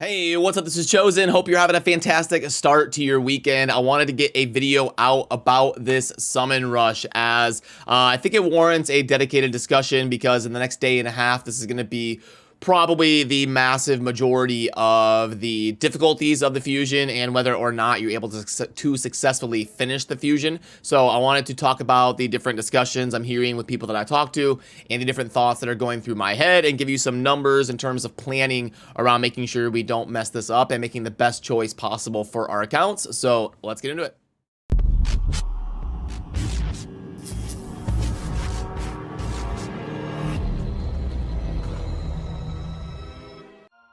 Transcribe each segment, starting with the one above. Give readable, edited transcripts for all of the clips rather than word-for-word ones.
Hey, what's up? This is Chosen. Hope you're having a fantastic start to your weekend. I wanted to get a video out about this summon rush as I think it warrants a dedicated discussion because in the next day and a half, this is going to be probably the massive majority of the difficulties of the fusion and whether or not you're able to successfully finish the fusion. So I wanted to talk about the different discussions I'm hearing with people that I talk to and the different thoughts that are going through my head and give you some numbers in terms of planning around making sure we don't mess this up and making the best choice possible for our accounts. So let's get into it.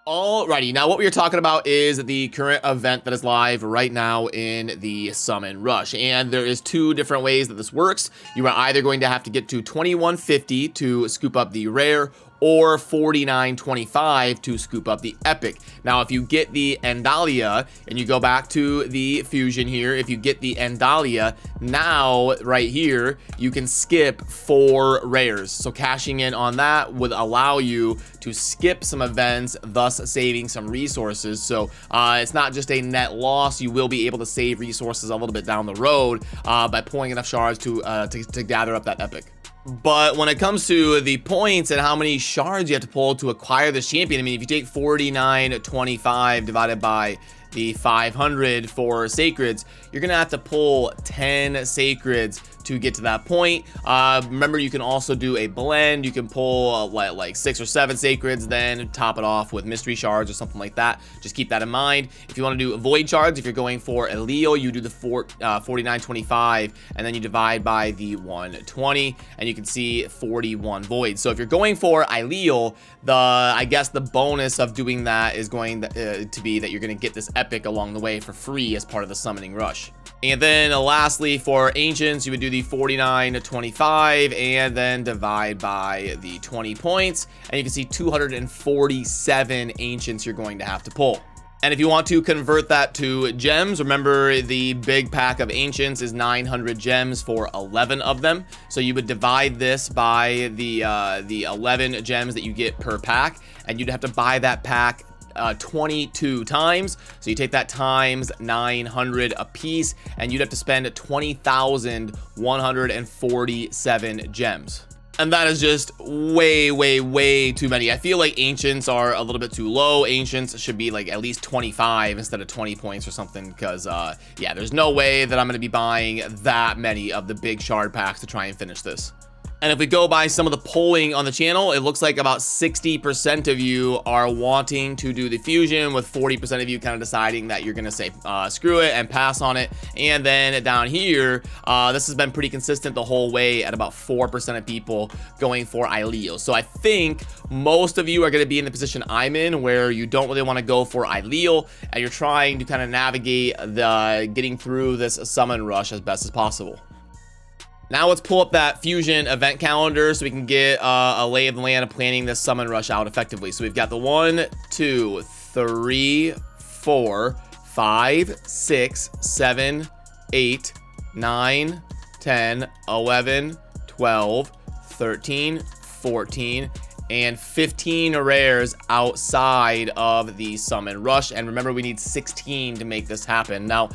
Alrighty, now what we are talking about is the current event that is live right now in the Summon Rush, and there is two different ways that this works. You are either going to have to get to 2150 to scoop up the rare, or 4925 to scoop up the epic. Now, if you get the Endalia and you go back to the fusion here, if you get the Endalia, now right here, you can skip 4 rares. So cashing in on that would allow you to skip some events, thus saving some resources. So it's not just a net loss. You will be able to save resources a little bit down the road by pulling enough shards to gather up that epic. But when it comes to the points and how many shards you have to pull to acquire this champion, I mean, if you take 4925 divided by the 500 for sacreds, you're gonna have to pull 10 sacreds to get to that point. Remember, you can also do a blend. You can pull like 6 or 7 sacreds, then top it off with mystery shards or something like that. Just keep that in mind. If you want to do void shards, if you're going for a Leo, you do the 4925 and then you divide by the 120 and you can see 41 voids. So if you're going for Ileo, I guess the bonus of doing that is going to be that you're going to get this epic along the way for free as part of the summoning rush. And then lastly, for ancients, you would do the 4925 and then divide by the 20 points. And you can see 247 ancients you're going to have to pull. And if you want to convert that to gems, remember the big pack of ancients is 900 gems for 11 of them. So you would divide this by the 11 gems that you get per pack, and you'd have to buy that pack 22 times. So you take that times 900 a piece and you'd have to spend 20,147 gems. And that is just way too many. I feel like ancients are a little bit too low. Ancients should be like at least 25 instead of 20 points or something, because yeah, there's no way that I'm going to be buying that many of the big shard packs to try and finish this. And if we go by some of the polling on the channel, it looks like about 60% of you are wanting to do the fusion, with 40% of you kind of deciding that you're going to say screw it and pass on it. And then down here, this has been pretty consistent the whole way at about 4% of people going for Ileo. So I think most of you are going to be in the position I'm in, where you don't really want to go for Ileo and you're trying to kind of navigate getting through this summon rush as best as possible. Now let's pull up that fusion event calendar so we can get a lay of the land of planning this summon rush out effectively. So we've got the 1, 2, 3, 4, 5, 6, 7, 8, 9, 10, 11, 12, 13, 14, and 15 rares outside of the summon rush. And remember, we need 16 to make this happen. Now,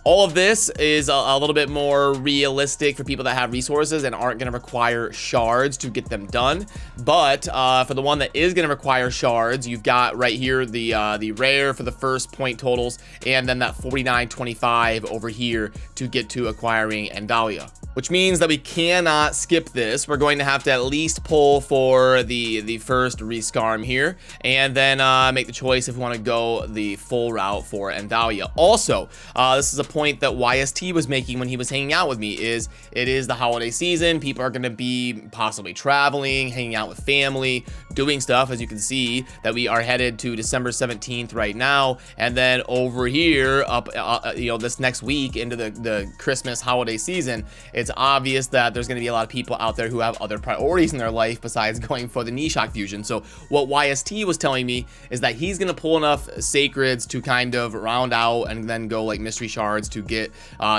all of this is a little bit more realistic for people that have resources and aren't going to require shards to get them done. But for the one that is going to require shards, you've got right here the rare for the first point totals, and then that 4925 over here to get to acquiring Endalia. Which means that we cannot skip this. We're going to have to at least pull for the first rescarm here, and then make the choice if we want to go the full route for Endalia. Also, this is a point that YST was making when he was hanging out with me, is it is the holiday season. People are going to be possibly traveling, hanging out with family, doing stuff. As you can see that we are headed to December 17th right now, and then over here up this next week into the Christmas holiday season, it's obvious that there's going to be a lot of people out there who have other priorities in their life besides going for the Nishok fusion. So what YST was telling me is that he's going to pull enough sacreds to kind of round out and then go like mystery shards shards to get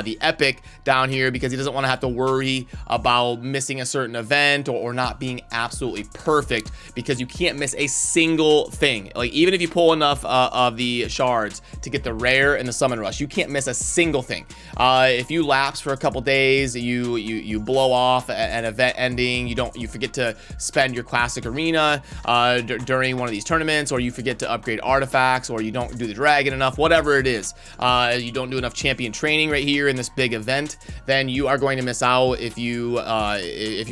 the epic down here, because he doesn't want to have to worry about missing a certain event or not being absolutely perfect, because you can't miss a single thing. Like, even if you pull enough of the shards to get the rare and the summon rush, you can't miss a single thing. If you lapse for a couple days, you blow off an event ending, you forget to spend your classic arena during one of these tournaments, or you forget to upgrade artifacts, or you don't do the dragon enough, whatever it is, you don't do enough champion training right here in this big event, then you are going to miss out. If you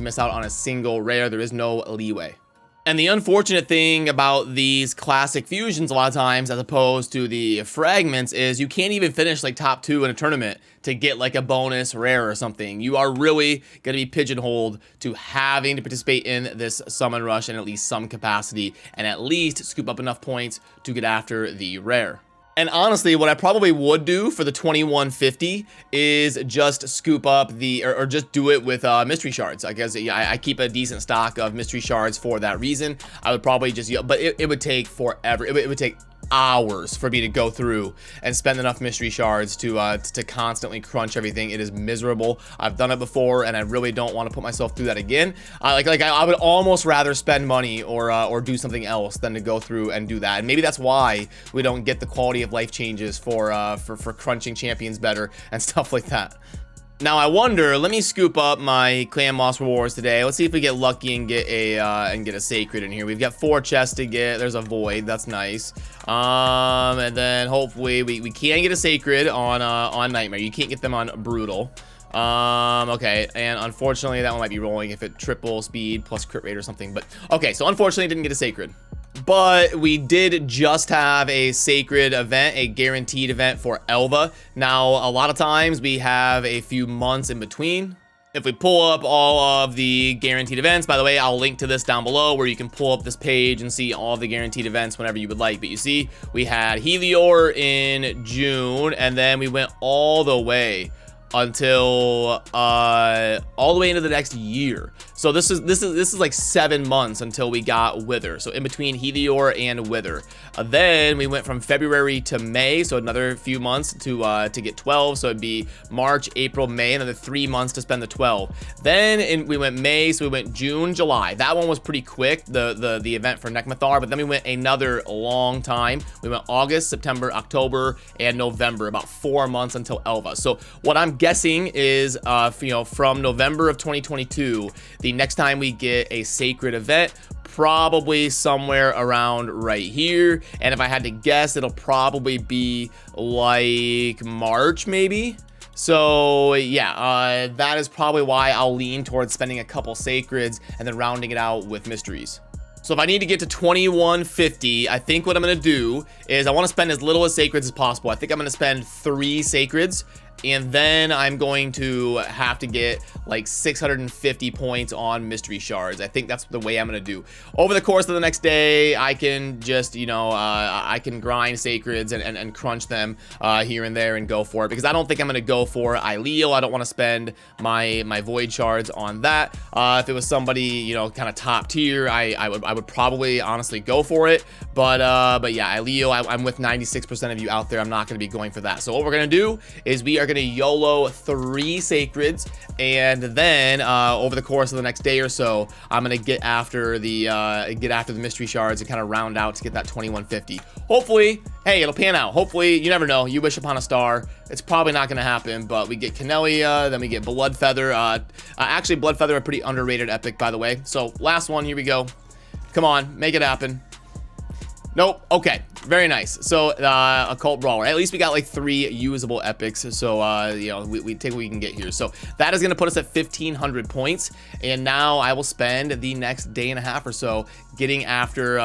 miss out on a single rare, there is no leeway. And the unfortunate thing about these classic fusions a lot of times, as opposed to the fragments, is you can't even finish like top 2 in a tournament to get like a bonus rare or something. You are really going to be pigeonholed to having to participate in this summon rush in at least some capacity, and at least scoop up enough points to get after the rare. And honestly, what I probably would do for the 2150 is just scoop up or just do it with mystery shards. I guess I keep a decent stock of mystery shards for that reason. I would probably just, but it would take forever. It would take hours for me to go through and spend enough mystery shards to constantly crunch everything. It is miserable. I've done it before, and I really don't want to put myself through that again. I would almost rather spend money or do something else than to go through and do that. And maybe that's why we don't get the quality of life changes for crunching champions better and stuff like that. Now I wonder, let me scoop up my Clan Moss rewards today. Let's see if we get lucky and get a sacred in here. We've got 4 chests to get. There's a void, that's nice. And then hopefully we can get a sacred on Nightmare. You can't get them on Brutal. Okay, and unfortunately that one might be rolling if it triple speed plus crit rate or something. But okay, so unfortunately didn't get a sacred. But we did just have a sacred event, a guaranteed event for Elva. Now, a lot of times we have a few months in between. If we pull up all of the guaranteed events, by the way, I'll link to this down below where you can pull up this page and see all of the guaranteed events whenever you would like. But you see, we had Helior in June, and then we went all the way until all the way into the next year. So this is like 7 months until we got Wither. So in between Helior and Wither. Then we went from February to May, so another few months to get 12. So it'd be March, April, May, another 3 months to spend the 12. Then we went May, so we went June, July. That one was pretty quick, the event for Nekmathar, but then we went another long time. We went August, September, October, and November, about 4 months until Elva. So what I'm guessing is, from November of 2022, the next time we get a sacred event, probably somewhere around right here. And if I had to guess, it'll probably be like March, maybe. So yeah, that is probably why I'll lean towards spending a couple sacreds and then rounding it out with mysteries. So if I need to get to 2150, I think what I'm going to do is I want to spend as little as sacreds as possible. I think I'm going to spend 3 sacreds, and then I'm going to have to get like 650 points on mystery shards. I think that's the way I'm going to do. Over the course of the next day, I can just, I can grind sacreds and crunch them here and there and go for it, because I don't think I'm going to go for Ileal. I don't want to spend my void shards on that. If it was somebody, kind of top tier, I would probably honestly go for it. But yeah, Ileal, I'm with 96% of you out there. I'm not going to be going for that. So what we're going to do is we are going to YOLO 3 sacreds, and then over the course of the next day or so, I'm going to get after the mystery shards and kind of round out to get that 2150. Hopefully, hey, it'll pan out. Hopefully, you never know. You wish upon a star. It's probably not going to happen, but we get Canelia, then we get Bloodfeather. Actually, Bloodfeather, a pretty underrated epic, by the way. So last one, here we go. Come on, make it happen. Nope. Okay. Very nice. So, Occult Brawler. At least we got like 3 usable epics. So, we take what we can get here. So, that is going to put us at 1,500 points. And now I will spend the next day and a half or so getting after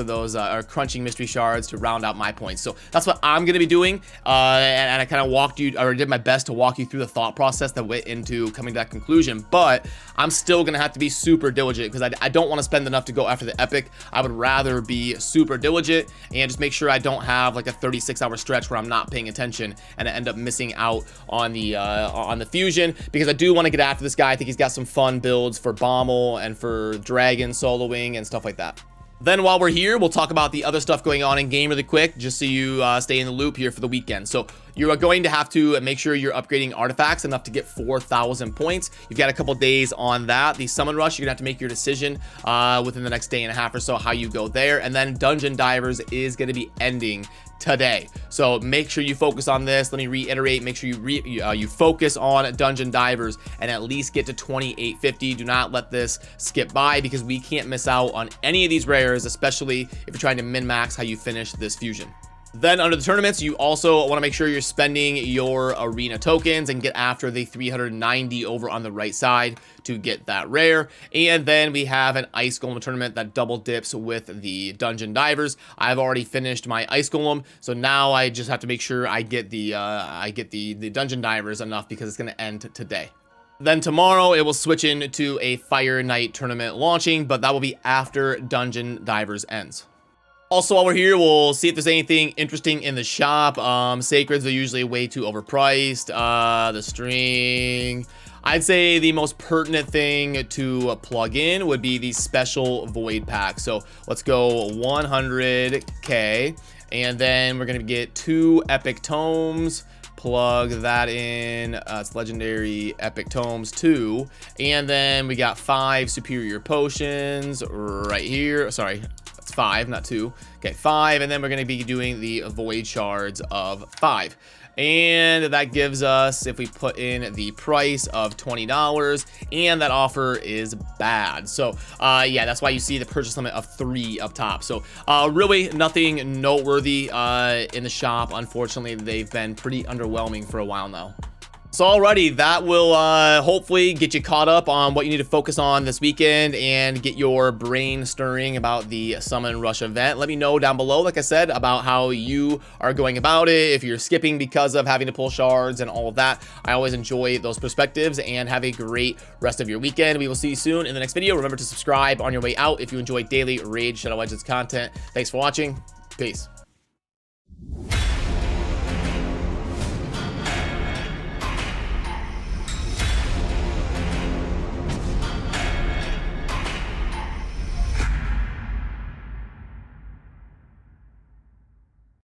those, or crunching mystery shards to round out my points. So, that's what I'm going to be doing. And I kind of did my best to walk you through the thought process that went into coming to that conclusion. But I'm still going to have to be super diligent, because I don't want to spend enough to go after the epic. I would rather be super diligent and just make sure I don't have like a 36-hour stretch where I'm not paying attention and I end up missing out on the fusion, because I do want to get after this guy. I think he's got some fun builds for Bommel and for Dragon soloing and stuff like that. Then while we're here, we'll talk about the other stuff going on in game really quick, just so you stay in the loop here for the weekend. So You are going to have to make sure you're upgrading artifacts enough to get 4,000 points. You've got a couple days on that. The summon rush, you're gonna have to make your decision within the next day and a half or so how you go there. And then dungeon divers is going to be ending today, so make sure you focus on this. Let me reiterate, make sure you focus on dungeon divers and at least get to 2850. Do not let this skip by, because we can't miss out on any of these rares, especially if you're trying to min-max how you finish this fusion. Then under the tournaments, you also want to make sure you're spending your arena tokens and get after the 390 over on the right side to get that rare. And then we have an ice golem tournament that double dips with the dungeon divers. I've already finished my ice golem, so now I just have to make sure I get the dungeon divers enough, because it's going to end today. Then tomorrow it will switch into a Fire Night tournament launching, but that will be after dungeon divers ends. Also, while we're here, we'll see if there's anything interesting in the shop. Sacreds are usually way too overpriced. The string, I'd say the most pertinent thing to plug in would be the special void pack. So let's go 100k, and then we're gonna get 2 epic tomes. Plug that in. It's legendary epic tomes 2, and then we got 5 superior potions right here. Sorry, 5, not 2. Okay, 5, and then we're going to be doing the void shards of 5. And that gives us, if we put in the price of $20, and that offer is bad. So yeah, that's why you see the purchase limit of 3 up top. So really nothing noteworthy in the shop. Unfortunately, they've been pretty underwhelming for a while now. So alrighty, that will hopefully get you caught up on what you need to focus on this weekend and get your brain stirring about the Summon Rush event. Let me know down below, like I said, about how you are going about it, if you're skipping because of having to pull shards and all of that. I always enjoy those perspectives, and have a great rest of your weekend. We will see you soon in the next video. Remember to subscribe on your way out if you enjoy daily Raid Shadow Legends content. Thanks for watching. Peace.